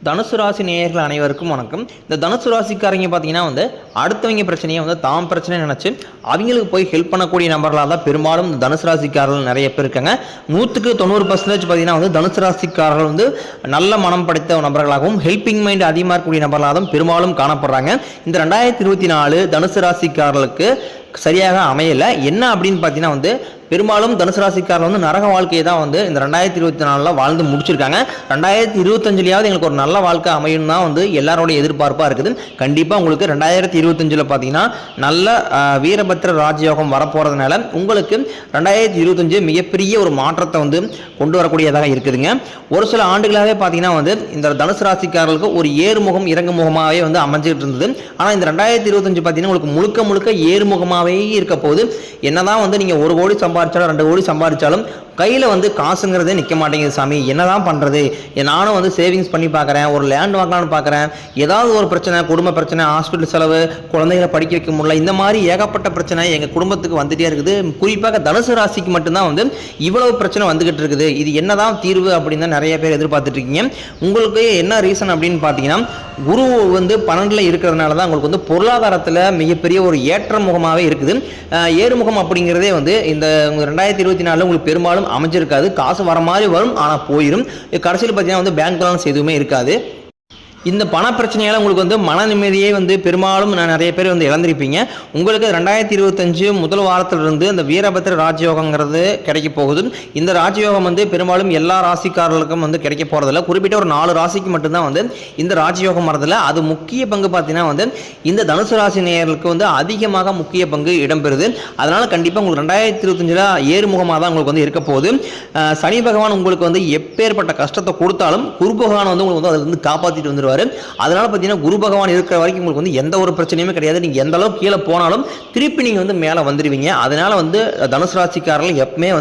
தனுசு ராசி நேயர்கள் அனைவருக்கும் வணக்கம். இந்த தனுசு ராசிக்காரங்க பார்த்தீங்கன்னா அடுத்தவங்க பிரச்சனையை தாம் பிரச்சனை நினச்சி அவங்களுக்கு போய் ஹெல்ப் பண்ணக்கூடிய நபர்களாக தான் பெரும்பாலும் இந்த தனுசு ராசிக்காரர்கள் நிறைய பேர் இருக்காங்க. 100% பார்த்தீங்கன்னா தனுசு ராசிக்காரர்கள் நல்ல மனம் படைத்த நபர்களாகவும் ஹெல்பிங் மைண்ட் அதிகமாக இருக்கக்கூடிய நபர்களாகவும் பெரும்பாலும் காணப்படுறாங்க. இந்த 2024 தனுசு ராசிக்காரர்களுக்கு சரியாக அமையல. என்ன அப்படின்னு பார்த்தீங்கன்னா பெரும்பாலும் தனுசு ராசிக்காரர்கள் நரக வாழ்க்கையை தான் இந்த 2024 வாழ்ந்து முடிச்சிருக்காங்க. 2025 எங்களுக்கு ஒரு நல்ல வாழ்க்கை அமையும் தான் எல்லாரோட எதிர்பார்ப்பாக இருக்குது. கண்டிப்பாக உங்களுக்கு 2025 பார்த்தீங்கன்னா நல்ல வீரபத்திர ராஜயோகம் வரப்போகிறதுனால உங்களுக்கு 2025 மிகப்பெரிய ஒரு மாற்றத்தை கொண்டு வரக்கூடியதாக இருக்குதுங்க. ஒரு சில ஆண்டுகளாகவே பார்த்தீங்கன்னா இந்த தனுசு ராசிக்காரர்களுக்கு ஒரு ஏறுமுகம் இறங்குமுகமாகவே அமைஞ்சிட்டு இருந்தது. ஆனால் இந்த 2025 பார்த்தீங்கன்னா உங்களுக்கு முழுக்க முழுக்க ஏறுமுகமாகவே இருக்க போகுது. என்னதான் நீங்கள் 1 கோடி சம்பாதிச்சாலும் 2 கோடி சம்பாதிச்சாலும் கையில் காசுங்கிறதே நிற்க மாட்டேங்குது சாமி, என்னதான் பண்ணுறது? நானும் சேவிங்ஸ் பண்ணி பார்க்குறேன், ஒரு லேண்ட் வாங்கலான்னு பார்க்குறேன், ஏதாவது ஒரு பிரச்சனை, குடும்ப பிரச்சனை, ஹாஸ்பிட்டல் செலவு, குழந்தைகளை படிக்க வைக்க முடியல, இந்த மாதிரி ஏகப்பட்ட பிரச்சனை எங்கள் குடும்பத்துக்கு வந்துட்டே இருக்குது. குறிப்பாக தனுசு ராசிக்கு மட்டும்தான் இவ்வளவு பிரச்சனை வந்துகிட்டு இருக்குது. இது என்னதான் தீர்வு அப்படின்னு தான் நிறைய பேர் எதிர்பார்த்துட்டு இருக்கீங்க. உங்களுக்கு என்ன ரீசன் அப்படின்னு பார்த்தீங்கன்னா குரு 12ல் இருக்கிறதுனால தான் உங்களுக்கு பொருளாதாரத்தில் மிகப்பெரிய ஒரு ஏற்ற முகமாகவே இருக்குது. ஏறுமுகம் அப்படிங்கிறதே இந்த 2024 உங்களுக்கு பெரும்பாலும் அமைஞ்சிருக்காது. காசு வர மாதிரி வரும், ஆனால் போயிடும். கடைசியில் பார்த்தீங்கன்னா பேங்க் பேலன்ஸ் எதுவுமே இருக்காது. இந்த பண பிரச்சனையால் உங்களுக்கு மன நிம்மதியே பெரும்பாலும் நிறைய பேர் இழந்திருப்பீங்க. உங்களுக்கு 2025 முதல் வாரத்திலிருந்து இந்த வீரபத்திர ராஜயோகங்கிறது கிடைக்க போகுது. இந்த ராஜயோகம் பெரும்பாலும் எல்லா ராசிக்காரர்களுக்கும் கிடைக்க போகிறதில்ல. குறிப்பிட்ட ஒரு 4 ராசிக்கு மட்டும்தான் இந்த ராஜயோகம் வரதில்ல. அது முக்கிய பங்கு பார்த்தீங்கன்னா இந்த தனுசு ராசி நேயர்களுக்கு அதிகமாக முக்கிய பங்கு இடம்பெறுது. அதனால் கண்டிப்பாக உங்களுக்கு 2025 ஏறுமுகமாக தான் உங்களுக்கு இருக்க போகுது. சனி பகவான் உங்களுக்கு எப்பேற்பட்ட கஷ்டத்தை கொடுத்தாலும் குரு பகவான் உங்களுக்கு அதிலிருந்து காப்பாற்றிட்டு வந்துடுவார். அதனால பார்த்தீங்கன்னா குரு பகவான் இருக்கிற வரைக்கும் உங்களுக்கு எந்த ஒரு பிரச்சனையுமே கிடையாது. நீங்க எந்த அளவுக்கு கீழே போனாலும் திருப்பி நீங்க மேலே வந்துடுவீங்க. அதனால தனுசு ராசிக்காரர்கள் எப்பவுமே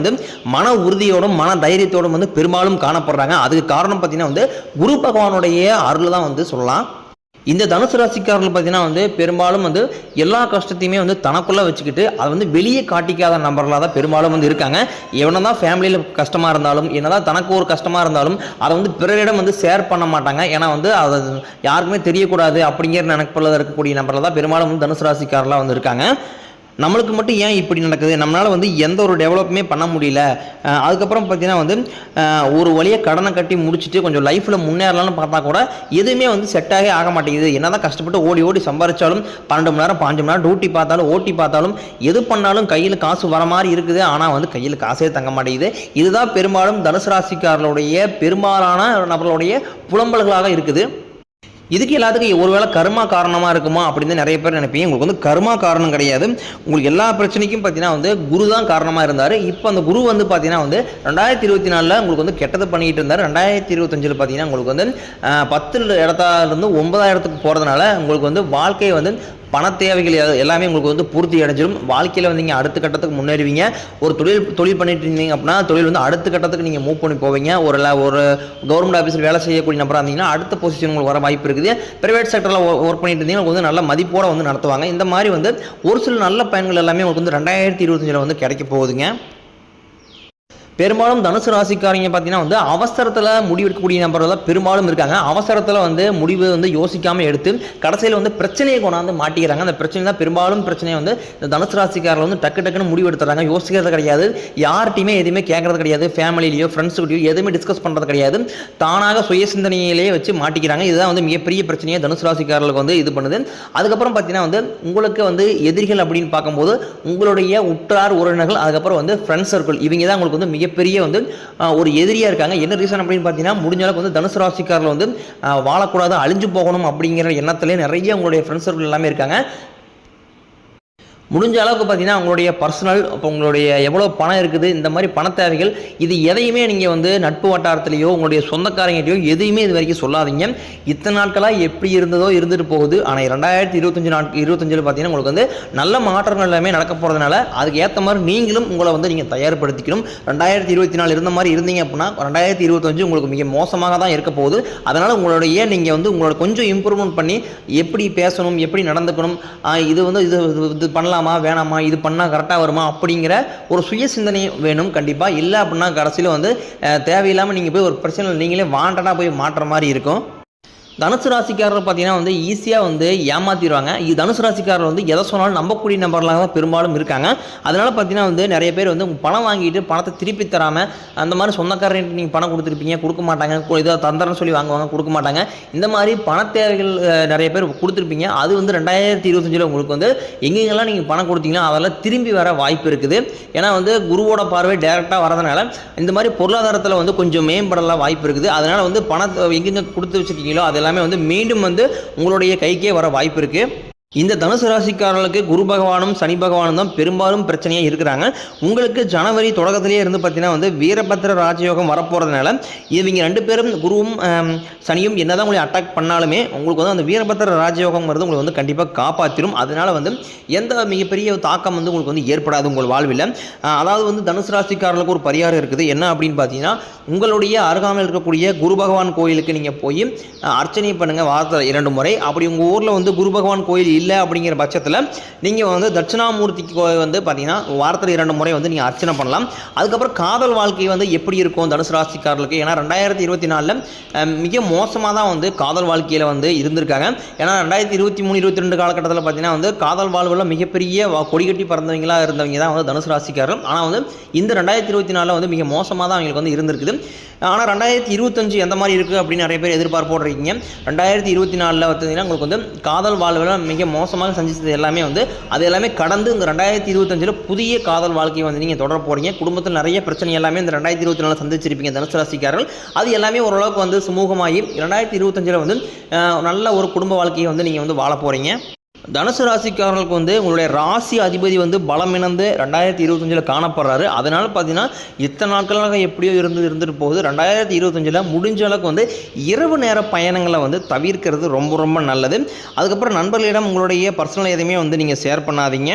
மன உறுதியோடும் மன தைரியத்தோடும் பெரும்பாலும் காணப்படுறாங்க. அதுக்கு காரணம் பார்த்தீங்கன்னா குரு பகவானுடைய அருள் தான் சொல்லலாம். இந்த தனுசு ராசிக்காரர்கள் பார்த்தீங்கன்னா பெரும்பாலும் எல்லா கஷ்டத்தையுமே தனக்குள்ளே வச்சுக்கிட்டு அதை வெளியே காட்டிக்காத நபர்களாக தான் பெரும்பாலும் இருக்காங்க. எவனதான் ஃபேமிலியில் கஷ்டமாக இருந்தாலும் என்னதான் தனக்கு ஒரு கஷ்டமாக இருந்தாலும் அதை பிறரிடம் ஷேர் பண்ண மாட்டாங்க. ஏன்னா அதை யாருக்குமே தெரியக்கூடாது அப்படிங்கிற நினைப்பில் இருக்கக்கூடிய நபர்கள் தான் பெரும்பாலும் தனுசு ராசிக்காரர்களாக இருக்காங்க. நம்மளுக்கு மட்டும் ஏன் இப்படி நடக்குது, நம்மளால் எந்த ஒரு டெவலப்புமே பண்ண முடியல, அதுக்கப்புறம் பார்த்தீங்கன்னா ஒரு வழியாக கடனை கட்டி முடிச்சுட்டு கொஞ்சம் லைஃப்பில் முன்னேறலாம்னு பார்த்தா கூட எதுவுமே செட்டாகவே ஆக மாட்டேங்குது. என்ன தான் கஷ்டப்பட்டு ஓடி ஓடி சம்பாதிச்சாலும் 12 மணி நேரம் 5 மணி நேரம் டியூட்டி பார்த்தாலும் ஓட்டி பார்த்தாலும் எது பண்ணாலும் கையில் காசு வர மாதிரி இருக்குது. ஆனால் கையில் காசே தங்க மாட்டேங்குது. இதுதான் பெரும்பாலும் தனுசு ராசிக்காரர்களுடைய பெரும்பாலான நபர்களுடைய புலம்பல்களாக இருக்குது. இதுக்கு எல்லாத்துக்கும் ஒருவேளை கர்மா காரணமாக இருக்குமா அப்படின்னு நிறைய பேர் நினைப்பீங்க. உங்களுக்கு கர்மா காரணம் கிடையாது. உங்களுக்கு எல்லா பிரச்சனைக்கும் பார்த்தீங்கன்னா குரு தான் காரணமாக இருந்தார். இப்போ அந்த குரு பார்த்தீங்கன்னா 2024 உங்களுக்கு கெட்டது பண்ணிக்கிட்டு இருந்தார். 2025 பார்த்தீங்கன்னா உங்களுக்கு 10 இடத்திலிருந்து 9ஆம் இடத்துக்கு போகிறதுனால உங்களுக்கு வாழ்க்கையை பண தேவைகள் எல்லாமே உங்களுக்கு பூர்த்தி அடைஞ்சிடும். வாழ்க்கையில் நீங்கள் அடுத்த கட்டத்துக்கு முன்னேறுவீங்க. ஒரு தொழில் பண்ணிட்டு இருந்தீங்க அப்படின்னா தொழில் அடுத்த கட்டத்துக்கு நீங்கள் மூவ் பண்ணி போவீங்க. ஒரு கவர்மெண்ட் ஆஃபீஸில் வேலை செய்யக்கூடிய நபராக இருந்தீங்கன்னா அடுத்த பொசிஷன் உங்களுக்கு வர வாய்ப்பு இருக்குது. பிரைவேட் செக்டரில் ஒர்க் பண்ணிட்டு இருந்தீங்கன்னா நல்ல மதிப்போடு நடத்துவாங்க. இந்த மாதிரி ஒரு சில நல்ல பயன்கள் எல்லாமே உங்களுக்கு 2025 கிடைக்க போகுதுங்க. பெரும்பாலும் தனுசு ராசிக்காரங்க பார்த்தீங்கன்னா அவசரத்தில் முடிவெடுக்கக்கூடிய நபர்கள் தான் பெரும்பாலும் இருக்காங்க. அவசரத்தில் முடிவு யோசிக்காமல் எடுத்து கடைசியில் பிரச்சனையை கொண்டாந்து மாட்டிக்கிறாங்க. அந்த பிரச்சனை தான் பெரும்பாலும் பிரச்சனையை இந்த தனுசு ராசிக்காரர்கள் டக்கு டக்குன்னு முடிவு எடுத்துறாங்க. யோசிக்கிறது கிடையாது, யார்ட்டையுமே எதுவுமே கேட்கறது கிடையாது, ஃபேமிலியிலையோ ஃப்ரெண்ட்ஸுக்கிட்டையோ எதுவுமே டிஸ்கஸ் பண்ணுறது கிடையாது. தானாக சுய சிந்தனையிலேயே வச்சு மாட்டிக்கிறாங்க. இதுதான் மிகப்பெரிய பிரச்சனையை தனுசு ராசிக்காரர்களுக்கு இது பண்ணுது. அதுக்கப்புறம் பார்த்தீங்கன்னா உங்களுக்கு எதிரிகள் அப்படின்னு பார்க்கும்போது உங்களுடைய உற்றார் உறவினர்கள், அதுக்கப்புறம் ஃப்ரெண்ட்ஸ் சர்க்கிள், இவங்க தான் உங்களுக்கு மிகப்பெரிய ஒரு எதிரியா இருக்காங்க. என்ன ரீசன் அப்படின்னு பார்த்தீங்கன்னா முடிஞ்ச அளவுக்கு தனுசு ராசிக்காரர்கள் வாழக்கூடாது, அழிஞ்சு போகணும் அப்படிங்கிற எண்ணத்திலே நிறைய உங்களுடைய ஃப்ரெண்ட்ஸ் சர்க்கிள் எல்லாமே இருக்காங்க. முடிஞ்ச அளவுக்கு பார்த்தீங்கன்னா உங்களுடைய பர்சனல், இப்போ உங்களுடைய எவ்வளோ பணம் இருக்குது, இந்த மாதிரி பண தேவைகள், இது எதையுமே நீங்கள் நட்பு வட்டாரத்திலேயோ உங்களுடைய சொந்தக்காரங்கிட்டையோ எதையுமே இது வரைக்கும் சொல்லாதீங்க. இத்தனை நாட்களாக எப்படி இருந்ததோ இருந்துட்டு போகுது. ஆனால் 2025 பார்த்தீங்கன்னா உங்களுக்கு நல்ல மாற்றங்கள் எல்லாமே நடக்க போகிறதுனால அதுக்கு ஏற்ற மாதிரி நீங்களும் உங்களை நீங்கள் தயார்படுத்திக்கணும். 2024 இருந்த மாதிரி இருந்தீங்க அப்படின்னா 2025 உங்களுக்கு மிக மோசமாக தான் இருக்க போகுது. அதனால் உங்களுடைய நீங்கள் உங்களோட கொஞ்சம் இம்ப்ரூவ்மெண்ட் பண்ணி எப்படி பேசணும், எப்படி நடந்துக்கணும், இது பண்ணலாம் வேணாமா, இது பண்ணால் கரெக்டாக வருமா அப்படிங்கிற ஒரு சுய சிந்தனை வேணும் கண்டிப்பாக. இல்லை அப்படின்னா கடைசியில் தேவையில்லாமல் நீங்கள் போய் ஒரு பிரச்சனை நீங்களே வாண்டடாக போய் மாட்டுற மாதிரி இருக்கும். தனுசு ராசிக்காரர் பார்த்தீங்கன்னா வந்து ஈஸியாக வந்து ஏமாற்றிடுவாங்க. தனுசு ராசிக்காரர் வந்து எதை சொன்னாலும் நம்பக்கூடிய நபர்களாக தான் பெரும்பாலும் இருக்காங்க. அதனால் பார்த்தீங்கன்னா வந்து நிறைய பேர் வந்து பணம் வாங்கிட்டு பணத்தை திருப்பி தராமல் அந்த மாதிரி சொந்தக்காரர்கிட்ட நீங்கள் பணம் கொடுத்துருப்பீங்க, கொடுக்க மாட்டாங்க, இதை தந்தரன்னு சொல்லி வாங்குவாங்க, கொடுக்க மாட்டாங்க. இந்த மாதிரி பண தேவைகள் நிறைய பேர் கொடுத்துருப்பீங்க. அது வந்து 2025 உங்களுக்கு வந்து எங்கெங்கெல்லாம் நீங்கள் பணம் கொடுத்தீங்களோ அதெல்லாம் திரும்பி வர வாய்ப்பு இருக்குது. ஏன்னா வந்து குருவோட பார்வை டைரெக்டாக வரதுனால இந்த மாதிரி பொருளாதாரத்தில் வந்து கொஞ்சம் மேம்படலாம் வாய்ப்பு இருக்குது. அதனால் வந்து பணத்தை எங்கெங்கே கொடுத்து வச்சுருக்கீங்களோ அது எல்லாமே வந்து மீண்டும் வந்து உங்களுடைய கைக்கே வர வாய்ப்பு இருக்குது. இந்த தனுசு ராசிக்காரர்களுக்கு குரு பகவானும் சனி பகவானும் தான் பெரும்பாலும் பிரச்சனையாக இருக்கிறாங்க. உங்களுக்கு ஜனவரி தொடக்கத்திலேயே இருந்து பார்த்தீங்கன்னா வந்து வீரபத்திர ராஜயோகம் வரப்போகிறதுனால இவங்க 2 பேரும் குருவும் சனியும் என்னதான் உங்களை அட்டாக் பண்ணாலுமே உங்களுக்கு வந்து அந்த வீரபத்திர ராஜயோகம் வருது உங்களுக்கு வந்து கண்டிப்பாக காப்பாற்றிடும். அதனால வந்து எந்த மிகப்பெரிய தாக்கம் வந்து உங்களுக்கு வந்து ஏற்படாது உங்கள் வாழ்வில். அதாவது வந்து தனுசு ராசிக்காரர்களுக்கு ஒரு பரிகாரம் இருக்குது. என்ன அப்படின்னு பார்த்தீங்கன்னா உங்களுடைய அருகாமையில் இருக்கக்கூடிய குரு பகவான் கோயிலுக்கு நீங்கள் போய் அர்ச்சனை பண்ணுங்கள் வாரத்தில் 2 முறை. அப்படி உங்கள் ஊரில் வந்து குரு பகவான் கோயில் இல்லை அப்படிங்கிற பட்சத்தில் நீங்கள் வந்து தட்சிணாமூர்த்திக்கு வந்து பார்த்தீங்கன்னா வாரத்தில் 2 முறை வந்து நீங்கள் அர்ச்சனை பண்ணலாம். அதுக்கப்புறம் காதல் வாழ்க்கை வந்து எப்படி இருக்கும் தனுசு ராசிக்காரர்களுக்கு? ஏன்னா 2024 மிக மோசமாக தான் வந்து காதல் வாழ்க்கையில் வந்து இருந்திருக்காங்க. ஏன்னா 2023-22 காலகட்டத்தில் பார்த்தீங்கன்னா வந்து காதல் வாழ்வில் மிகப்பெரிய கொடிகட்டி பறந்தவங்களாக இருந்தவங்க தான் வந்து தனுசு ராசிக்காரர்கள். ஆனால் வந்து இந்த 2024 வந்து மிக மோசமாக தான் அவங்களுக்கு வந்து இருந்திருக்குது. ஆனால் 2025 எந்த மாதிரி இருக்குது அப்படின்னு நிறைய பேர் எதிர்பார்ப்போடு இருக்கீங்க. 2024 பார்த்தீங்கன்னா உங்களுக்கு வந்து காதல் வாழ்வில் மிக மோசமாக சந்திச்சது எல்லாமே வந்து அது எல்லாமே கடந்து இந்த 2025 புதிய காதல் வாழ்க்கையை வந்து நீங்கள் தொடர போகிறீங்க. குடும்பத்தில் நிறைய பிரச்சனை எல்லாமே இந்த 2024 சந்திச்சிருப்பீங்க தனுசு ராசிக்காரர்கள். அது எல்லாமே ஓரளவுக்கு வந்து சுமூகமாகி 2025 வந்து நல்ல ஒரு குடும்ப வாழ்க்கையை வந்து நீங்கள் வந்து வாழ போகிறீங்க. தனுசு ராசிக்காரர்களுக்கு வந்து உங்களுடைய ராசி அதிபதி வந்து பலம் இழந்து 2025 காணப்படுறாரு. அதனால் பார்த்தீங்கன்னா இத்தனை நாட்களாக எப்படியோ இருந்துட்டு போகுது. 2025 முடிஞ்ச அளவுக்கு வந்து இரவு நேர பயணங்களை வந்து தவிர்க்கிறது ரொம்ப ரொம்ப நல்லது. அதுக்கப்புறம் நண்பர்களிடம் உங்களுடைய பர்சனல் எதுவுமே வந்து நீங்கள் ஷேர் பண்ணாதீங்க.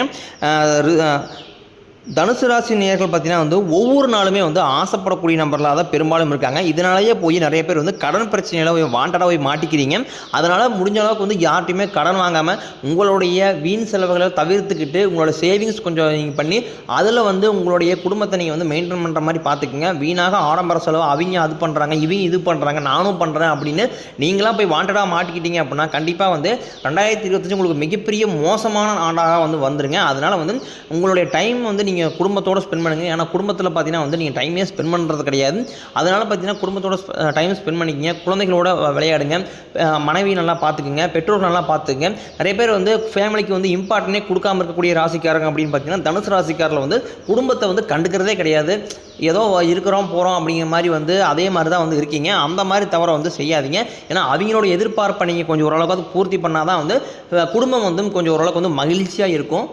தனுசு ராசி நேயர்கள் பார்த்தீங்கன்னா வந்து ஒவ்வொரு நாளுமே வந்து ஆசைப்படக்கூடிய நம்பர்களாக தான் பெரும்பாலும் இருக்காங்க. இதனாலேயே போய் நிறைய பேர் வந்து கடன் பிரச்சனையில் வாண்டடாக போய் மாட்டிக்கிறீங்க. அதனால் முடிஞ்ச அளவுக்கு வந்து யார்ட்டையுமே கடன் வாங்காமல் உங்களுடைய வீண் செலவுகளை தவிர்த்துக்கிட்டு உங்களோட சேவிங்ஸ் கொஞ்சம் நீங்கள் பண்ணி அதில் வந்து உங்களுடைய குடும்பத்தை நீங்கள் வந்து மெயின்டைன் பண்ணுற மாதிரி பார்த்துக்குங்க. வீணாக ஆடம்பர செலவு அவங்க அது பண்ணுறாங்க, இவங்க இது பண்ணுறாங்க, நானும் பண்ணுறேன் அப்படின்னு நீங்களாம் போய் வாண்டடாக மாட்டிக்கிட்டீங்க அப்படின்னா கண்டிப்பாக வந்து 2025 உங்களுக்கு மிகப்பெரிய மோசமான ஆண்டாக வந்து வந்துருங்க. அதனால் வந்து உங்களுடைய டைம் வந்து நீங்கள் குடும்பத்தோடு ஸ்பெண்ட் பண்ணுங்கள். ஏன்னா குடும்பத்தில் பார்த்தீங்கன்னா வந்து நீங்கள் டைமே ஸ்பெண்ட் பண்ணுறது கிடையாது. அதனால் பார்த்தீங்கன்னா குடும்பத்தோட டைம் ஸ்பெண்ட் பண்ணிக்கிங்க, குழந்தைகளோட விளையாடுங்க, மனைவி நல்லா பார்த்துக்குங்க, பெற்றோர் நல்லா பார்த்துக்குங்க. நிறைய பேர் வந்து ஃபேமிலிக்கு வந்து இம்பார்ட்டனே கொடுக்காம இருக்கக்கூடிய ராசிக்காரங்க அப்படின்னு பார்த்தீங்கன்னா தனுசு ராசிக்காரில் வந்து குடும்பத்தை வந்து கண்டுக்கிறதே கிடையாது. ஏதோ இருக்கிறோம் போகிறோம் அப்படிங்கிற மாதிரி வந்து அதே மாதிரி தான் வந்து இருக்கீங்க. அந்த மாதிரி தவிர வந்து செய்யாதீங்க. ஏன்னா அவங்களோட எதிர்பார்ப்பை நீங்கள் கொஞ்சம் ஓரளவுக்கு பூர்த்தி பண்ணால் தான் வந்து குடும்பம் வந்து கொஞ்சம் ஓரளவுக்கு வந்து மகிழ்ச்சியாக இருக்கும்.